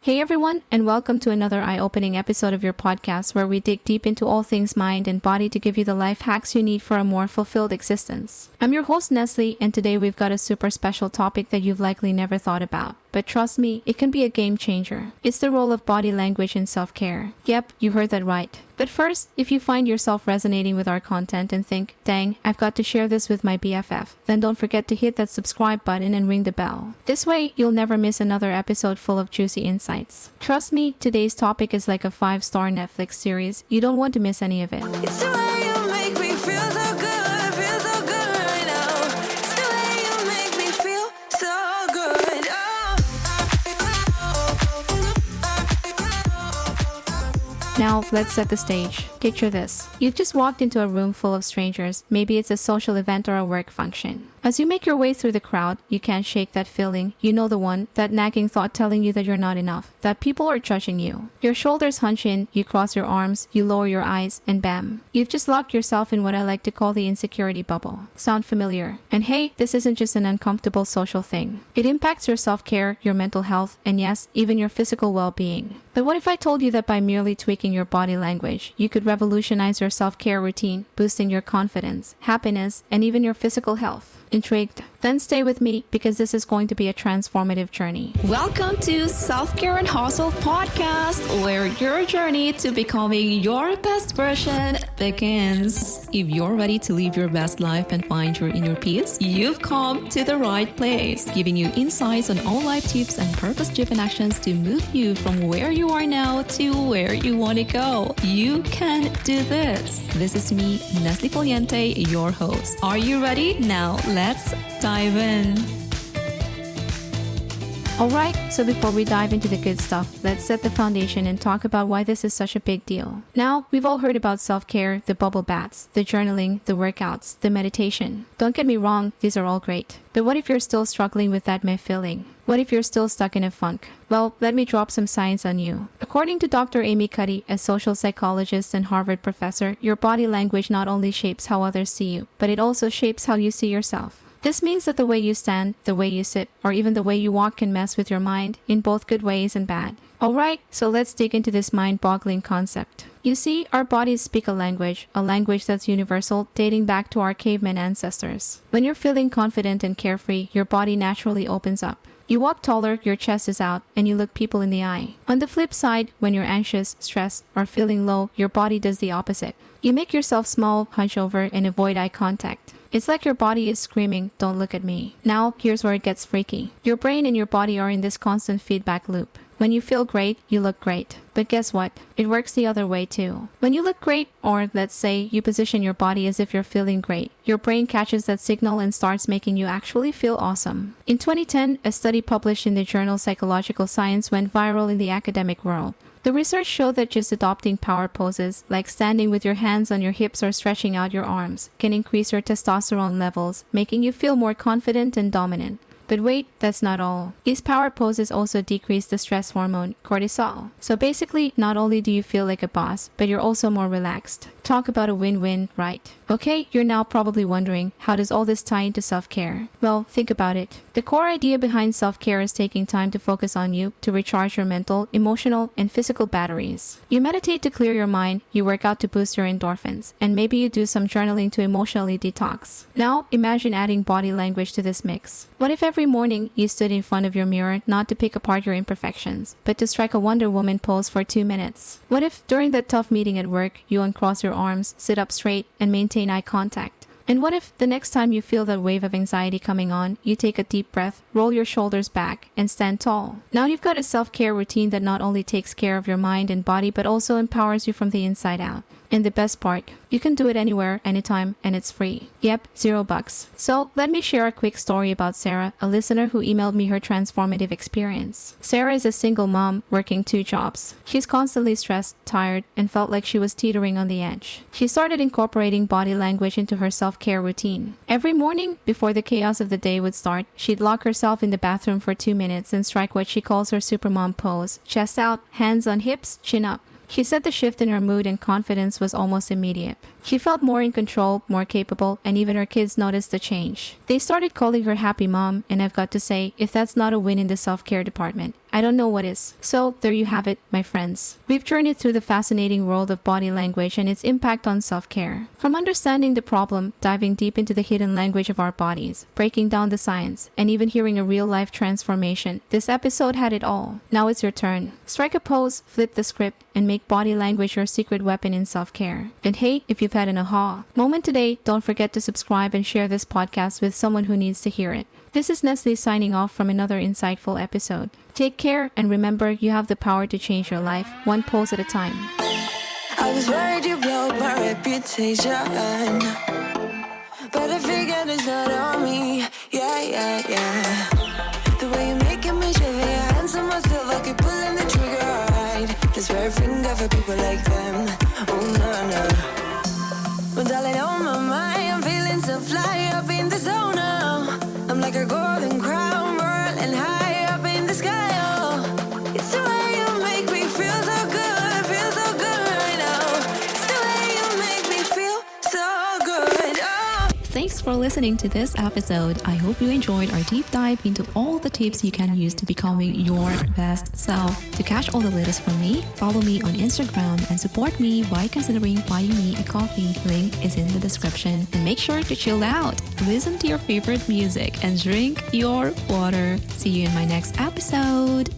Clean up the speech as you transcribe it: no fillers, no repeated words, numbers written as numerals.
Hey everyone, and welcome to another eye-opening episode of your podcast where we dig deep into all things mind and body to give you the life hacks you need for a more fulfilled existence. I'm your host Nestle, and today we've got a super special topic that you've likely never thought about. But trust me, it can be a game changer. It's the role of body language in self-care. Yep, you heard that right. But first, if you find yourself resonating with our content and think, dang, I've got to share this with my BFF, then don't forget to hit that subscribe button and ring the bell. This way, you'll never miss another episode full of juicy insights. Trust me, today's topic is like a 5-star Netflix series. You don't want to miss any of it. It's the way you make me feel so good, feel so good right now. It's the way you make me feel so good. Now, let's set the stage. Picture this. You've just walked into a room full of strangers. Maybe it's a social event or a work function. As you make your way through the crowd, you can't shake that feeling. You know the one, that nagging thought telling you that you're not enough, that people are judging you. Your shoulders hunch in, you cross your arms, you lower your eyes, and bam. You've just locked yourself in what I like to call the insecurity bubble. Sound familiar? And hey, this isn't just an uncomfortable social thing. It impacts your self-care, your mental health, and yes, even your physical well-being. But what if I told you that by merely tweaking your body language, you could revolutionize your self-care routine, boosting your confidence, happiness, and even your physical health? Intrigued? Then stay with me because this is going to be a transformative journey. Welcome to Self-Care and Hustle Podcast, where your journey to becoming your best version begins. If you're ready to live your best life and find your inner peace, you've come to the right place, giving you insights on all life tips and purpose-driven actions to move you from where you are now to where you want to go. You can do this. This is me, Nestle Poliente, your host. Are you ready? Now, let's dive in. Alright, so before we dive into the good stuff, let's set the foundation and talk about why this is such a big deal. Now, we've all heard about self-care, the bubble baths, the journaling, the workouts, the meditation. Don't get me wrong, these are all great. But what if you're still struggling with that meh feeling? What if you're still stuck in a funk? Well, let me drop some science on you. According to Dr. Amy Cuddy, a social psychologist and Harvard professor, your body language not only shapes how others see you, but it also shapes how you see yourself. This means that the way you stand, the way you sit, or even the way you walk can mess with your mind in both good ways and bad. Alright, so let's dig into this mind-boggling concept. You see, our bodies speak a language that's universal, dating back to our caveman ancestors. When you're feeling confident and carefree, your body naturally opens up. You walk taller, your chest is out, and you look people in the eye. On the flip side, when you're anxious, stressed, or feeling low, your body does the opposite. You make yourself small, hunch over, and avoid eye contact. It's like your body is screaming, don't look at me. Now, here's where it gets freaky. Your brain and your body are in this constant feedback loop. When you feel great, you look great. But guess what? It works the other way too. When you look great, or let's say you position your body as if you're feeling great, your brain catches that signal and starts making you actually feel awesome. In 2010, a study published in the journal Psychological Science went viral in the academic world. The research showed that just adopting power poses, like standing with your hands on your hips or stretching out your arms, can increase your testosterone levels, making you feel more confident and dominant. But wait, that's not all. These power poses also decrease the stress hormone, cortisol. So basically, not only do you feel like a boss, but you're also more relaxed. Talk about a win-win, right? Okay, you're now probably wondering, how does all this tie into self-care? Well, think about it. The core idea behind self-care is taking time to focus on you, to recharge your mental, emotional, and physical batteries. You meditate to clear your mind, you work out to boost your endorphins, and maybe you do some journaling to emotionally detox. Now, imagine adding body language to this mix. What if every morning you stood in front of your mirror not to pick apart your imperfections, but to strike a Wonder Woman pose for 2 minutes? What if during that tough meeting at work, you uncross your arms, sit up straight, and maintain eye contact? And what if the next time you feel that wave of anxiety coming on, you take a deep breath, roll your shoulders back, and stand tall? Now you've got a self-care routine that not only takes care of your mind and body, but also empowers you from the inside out. And the best part, you can do it anywhere, anytime, and it's free. Yep, $0. So let me share a quick story about Sarah, a listener who emailed me her transformative experience. Sarah is a single mom working 2 jobs. She's constantly stressed, tired, and felt like she was teetering on the edge. She started incorporating body language into her self-care routine. Every morning, before the chaos of the day would start, she'd lock herself in the bathroom for 2 minutes and strike what she calls her supermom pose. Chest out, hands on hips, chin up. She said the shift in her mood and confidence was almost immediate. She felt more in control, more capable, and even her kids noticed the change. They started calling her Happy Mom, and I've got to say, if that's not a win in the self-care department, I don't know what is. So there you have it, my friends. We've journeyed through the fascinating world of body language and its impact on self-care. From understanding the problem, diving deep into the hidden language of our bodies, breaking down the science, and even hearing a real-life transformation, this episode had it all. Now it's your turn. Strike a pose, flip the script, and make body language your secret weapon in self-care. And hey, if you've had an aha moment today, don't forget to subscribe and share this podcast with someone who needs to hear it. This is Nestle signing off from another insightful episode. Take care, and remember, you have the power to change your life, one pose at a time. I was worried you blow my reputation, but I figured it's not on me. Yeah. The way you're making me shiver, your hands on myself, I keep pulling the trigger right. This rare finger for people like them. Oh no. Well, darling, on my mind, I'm feeling so fly up in the zone now. I'm like a golden crown, whirling high up in the sky. Oh, it's the way you make me feel so good right now. It's the way you make me feel so good. Oh. Thanks for listening to this episode. I hope you enjoyed our deep dive into all the tips you can use to becoming your best self. To catch all the latest from me, follow me on Instagram and support me by considering buying me a coffee. Link is in the description. And make sure to chill out, listen to your favorite music, and drink your water. See you in my next episode.